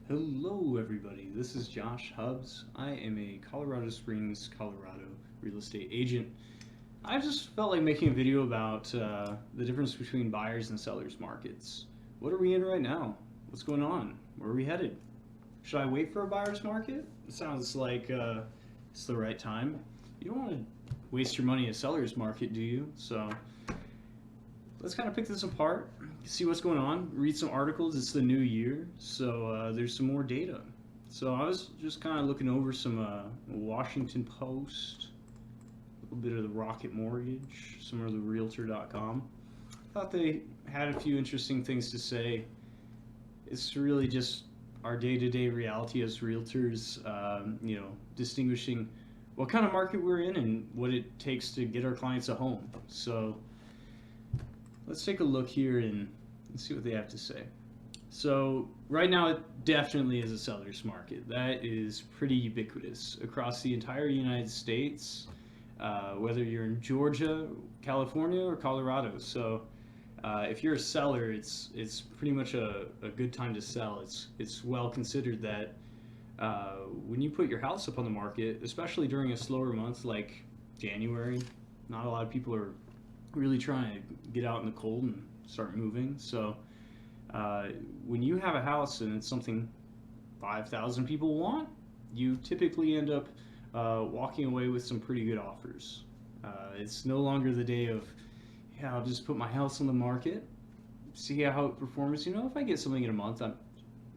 Hello, everybody. This is Josh Hubbs. I am a Colorado Springs, Colorado real estate agent. I just felt like making a video about the difference between buyers and sellers markets. What are we in right now? What's going on? Where are we headed? Should I wait for a buyer's market? It sounds like it's the right time. You don't want to waste your money in a seller's market, do you? So let's kind of pick this apart, see what's going on, read some articles. It's the new year, so there's some more data. So I was just kind of looking over some Washington Post, a little bit of the Rocket Mortgage, some of the Realtor.com. Thought they had a few interesting things to say. It's really just our day-to-day reality as realtors, distinguishing what kind of market we're in and what it takes to get our clients a home. So let's take a look here and see what they have to say. So right now it definitely is a seller's market. That is pretty ubiquitous across the entire United States, whether you're in Georgia, California, or Colorado. So if you're a seller, it's pretty much a good time to sell. It's well considered that when you put your house up on the market, especially during a slower month like January, not a lot of people are really trying to get out in the cold and start moving. So when you have a house and it's something 5,000 people want, you typically end up walking away with some pretty good offers. It's no longer the day of, yeah, I'll just put my house on the market, see how it performs. If I get something in a month, that'll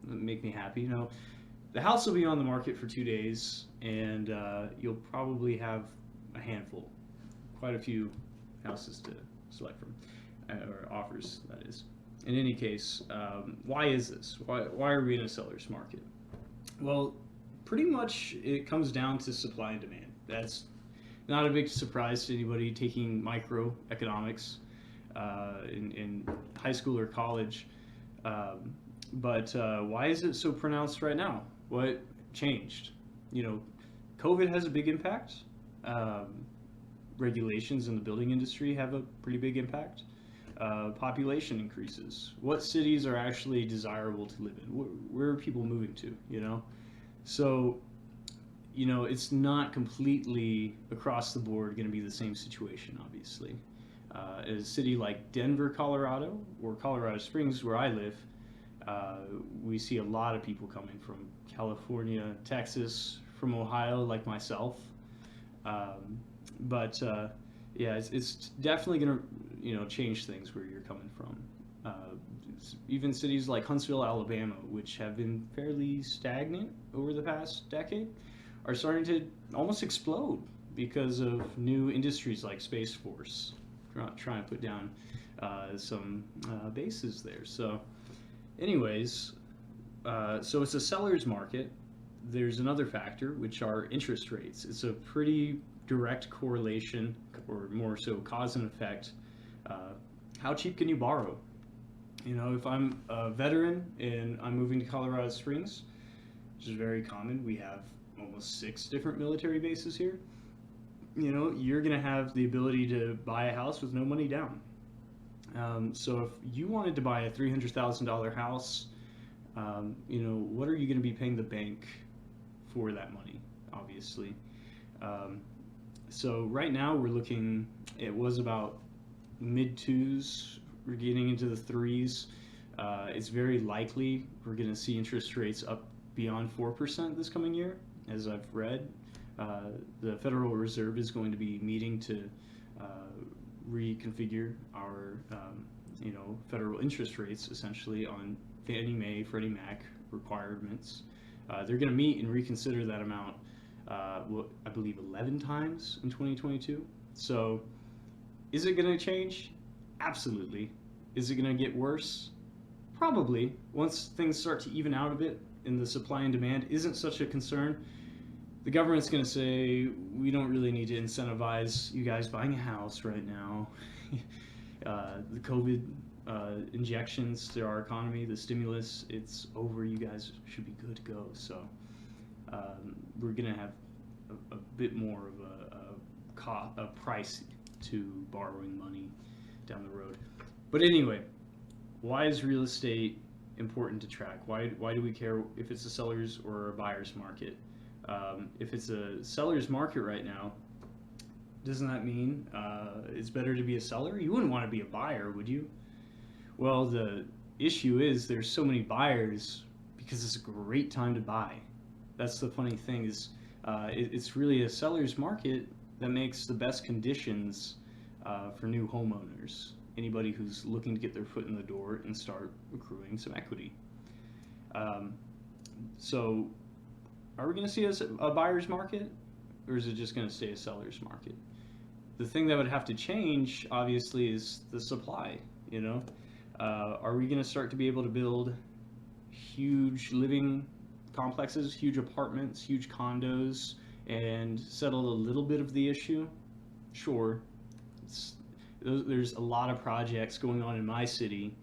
make me happy. The house will be on the market for 2 days, and you'll probably have a handful, quite a few houses to select from, or offers, that is. In any case, why is this? Why are we in a seller's market? Well, pretty much it comes down to supply and demand. That's not a big surprise to anybody taking microeconomics in high school or college. But why is it so pronounced right now? What changed? COVID has a big impact. Regulations in the building industry have a pretty big impact. Population increases. What cities are actually desirable to live in? Where are people moving to? So it's not completely across the board going to be the same situation, obviously. In a city like Denver, Colorado, or Colorado Springs, where I live, we see a lot of people coming from California, Texas, from Ohio, like myself. But it's definitely going to change things where you're coming from. Even cities like Huntsville, Alabama, which have been fairly stagnant over the past decade, are starting to almost explode because of new industries like Space Force trying to put down some bases there. So anyways, so it's a seller's market. There's another factor, which are interest rates. It's a pretty direct correlation, or more so cause and effect. How cheap can you borrow? If I'm a veteran and I'm moving to Colorado Springs, which is very common, we have almost 6 different military bases here. You're going to have the ability to buy a house with no money down. So if you wanted to buy a $300,000 house, what are you going to be paying the bank for that money, obviously? So right now we're looking, it was about mid-2s, we're getting into the 3s. It's very likely we're going to see interest rates up beyond 4% this coming year, as I've read. The Federal Reserve is going to be meeting to reconfigure our federal interest rates, essentially, on Fannie Mae, Freddie Mac requirements. They're going to meet and reconsider that amount, I believe 11 times in 2022. So is it going to change? Absolutely. Is it going to get worse? Probably. Once things start to even out a bit and the supply and demand isn't such a concern, the government's going to say, we don't really need to incentivize you guys buying a house right now. The COVID injections to our economy, the stimulus, it's over. You guys should be good to go. So we're going to have a bit more of a price to borrowing money down the road. But anyway, why is real estate important to track? Why do we care if it's a seller's or a buyer's market? If it's a seller's market right now, doesn't that mean it's better to be a seller? You wouldn't want to be a buyer, would you? Well, the issue is there's so many buyers because it's a great time to buy. That's the funny thing is it's really a seller's market that makes the best conditions for new homeowners. Anybody who's looking to get their foot in the door and start accruing some equity. So are we going to see a buyer's market, or is it just going to stay a seller's market? The thing that would have to change, obviously, is the supply. Are we going to start to be able to build huge living complexes, huge apartments, huge condos, and settle a little bit of the issue? Sure. There's a lot of projects going on in my city,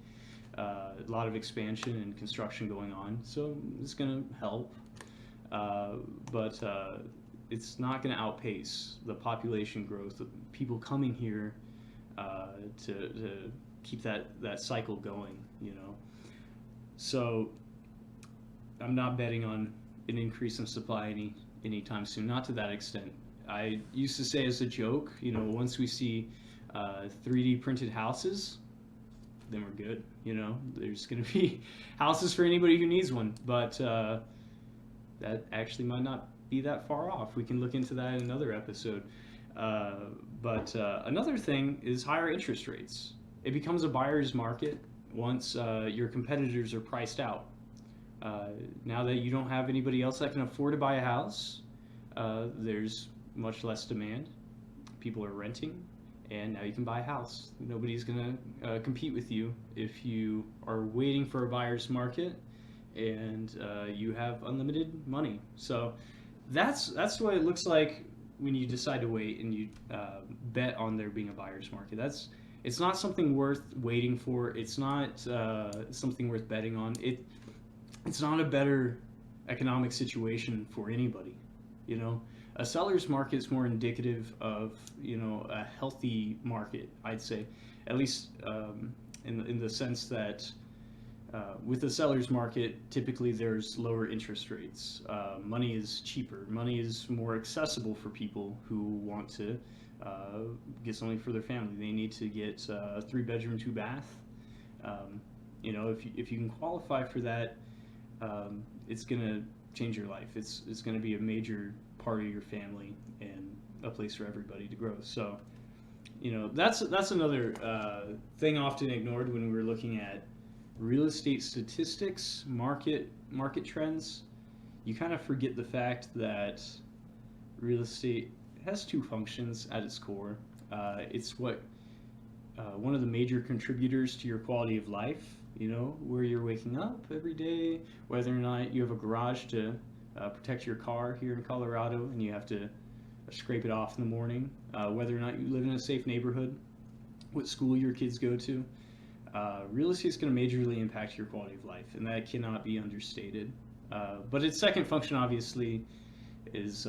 a lot of expansion and construction going on, so it's going to help. But it's not going to outpace the population growth of people coming here to keep that cycle going, So I'm not betting on an increase in supply anytime soon, not to that extent. I used to say as a joke, once we see 3D printed houses, then we're good. There's going to be houses for anybody who needs one, but that actually might not be that far off. We can look into that in another episode. But another thing is higher interest rates. It becomes a buyer's market once your competitors are priced out. Now that you don't have anybody else that can afford to buy a house, there's much less demand. People are renting, and now you can buy a house. Nobody's going to compete with you if you are waiting for a buyer's market and you have unlimited money. So that's what it looks like when you decide to wait and you bet on there being a buyer's market. It's not something worth waiting for. It's not something worth betting on. It's not a better economic situation for anybody. A seller's market is more indicative of a healthy market, I'd say, at least in the sense that with the seller's market, typically there's lower interest rates. Money is cheaper. Money is more accessible for people who want to get something for their family. They need to get a 3-bedroom, 2-bath. If you can qualify for that, it's gonna change your life. It's gonna be a major part of your family and a place for everybody to grow. So, that's another thing often ignored when we're looking at real estate statistics, market trends. You kind of forget the fact that real estate has 2 functions at its core. It's one of the major contributors to your quality of life, where you're waking up every day, whether or not you have a garage to protect your car here in Colorado and you have to scrape it off in the morning, whether or not you live in a safe neighborhood, what school your kids go to. Real estate is going to majorly impact your quality of life, and that cannot be understated. But its second function, obviously, is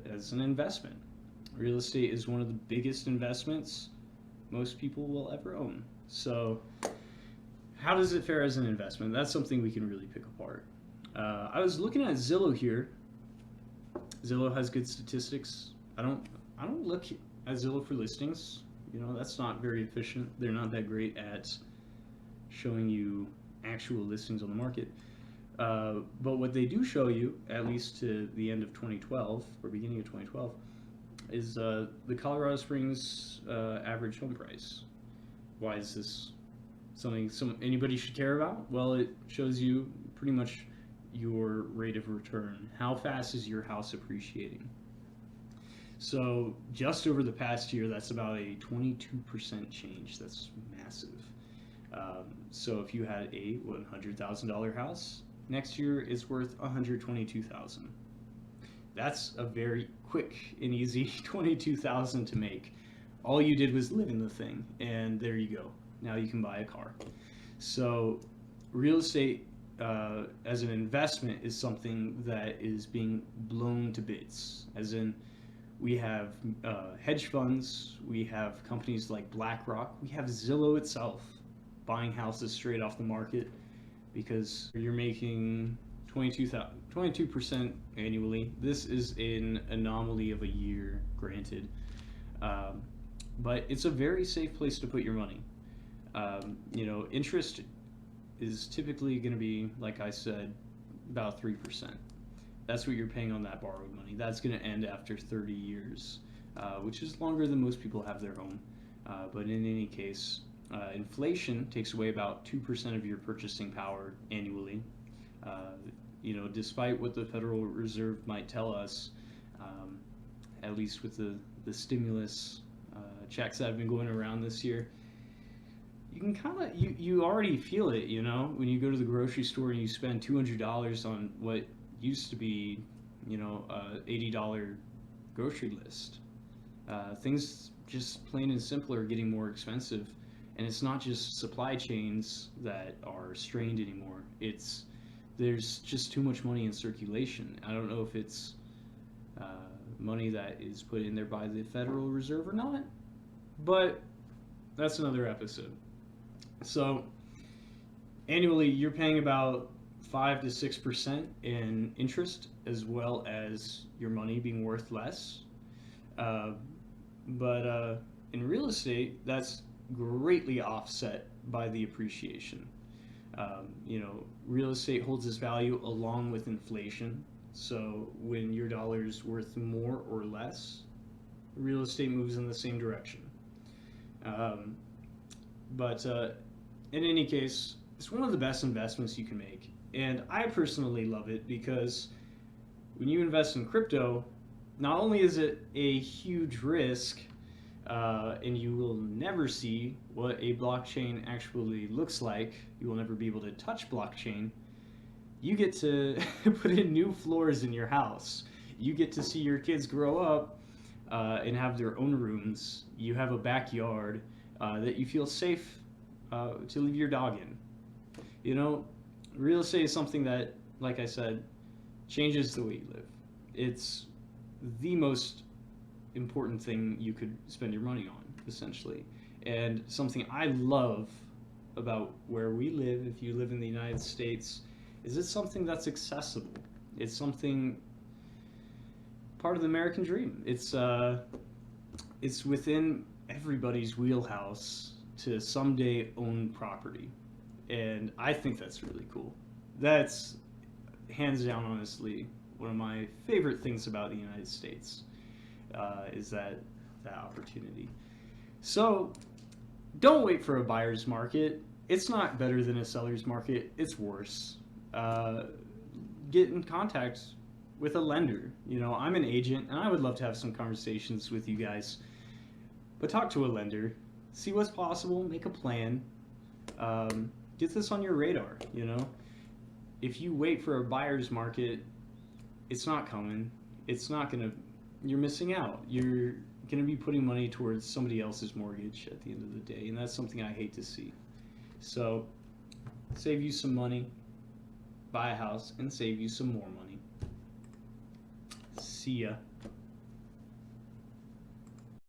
as an investment. Real estate is one of the biggest investments most people will ever own. So how does it fare as an investment? That's something we can really pick apart. I was looking at Zillow here. Zillow has good statistics. I don't look at Zillow for listings. That's not very efficient. They're not that great at showing you actual listings on the market. But what they do show you, at least to the end of 2012 or beginning of 2012, is the Colorado Springs average home price. Why is this something anybody should care about? Well, it shows you pretty much your rate of return. How fast is your house appreciating? So just over the past year, that's about a 22% change. That's massive. So if you had a $100,000 house, next year it's worth $122,000. That's a very quick and easy $22,000 to make. All you did was live in the thing, and there you go. Now you can buy a car. So real estate as an investment is something that is being blown to bits. As in, we have hedge funds, we have companies like BlackRock, we have Zillow itself buying houses straight off the market because you're making 22% annually. This is an anomaly of a year, granted, but it's a very safe place to put your money. Interest is typically going to be, like I said, about 3%. That's what you're paying on that borrowed money. That's going to end after 30 years, which is longer than most people have their home. But in any case, inflation takes away about 2% of your purchasing power annually. Despite what the Federal Reserve might tell us, at least with the stimulus checks that have been going around this year, you can you already feel it, when you go to the grocery store and you spend $200 on what used to be, $80 grocery list. Things just plain and simple are getting more expensive, and it's not just supply chains that are strained anymore. There's just too much money in circulation. I don't know if it's money that is put in there by the Federal Reserve or not, but that's another episode. So annually, you're paying about 5 to 6% in interest, as well as your money being worth less. But in real estate, that's greatly offset by the appreciation. Real estate holds its value along with inflation. So when your dollar's worth more or less, real estate moves in the same direction. But in any case, it's one of the best investments you can make. And I personally love it because when you invest in crypto, not only is it a huge risk, and you will never see what a blockchain actually looks like, you will never be able to touch blockchain, you get to put in new floors in your house. You get to see your kids grow up and have their own rooms. You have a backyard that you feel safe to leave your dog in. Real estate is something that, like I said, changes the way you live. It's the most important thing you could spend your money on, essentially. And something I love about where we live, if you live in the United States, is it's something that's accessible. It's something part of the American dream. It's within everybody's wheelhouse to someday own property. And I think that's really cool. That's hands down, honestly, one of my favorite things about the United States, is that opportunity. So don't wait for a buyer's market. It's not better than a seller's market. It's worse. Get in contact with a lender. I'm an agent, and I would love to have some conversations with you guys. But talk to a lender. See what's possible. Make a plan. Get this on your radar. If you wait for a buyer's market, it's not coming. You're missing out. You're going to be putting money towards somebody else's mortgage at the end of the day, and that's something I hate to see. So save you some money, buy a house, and save you some more money. See ya.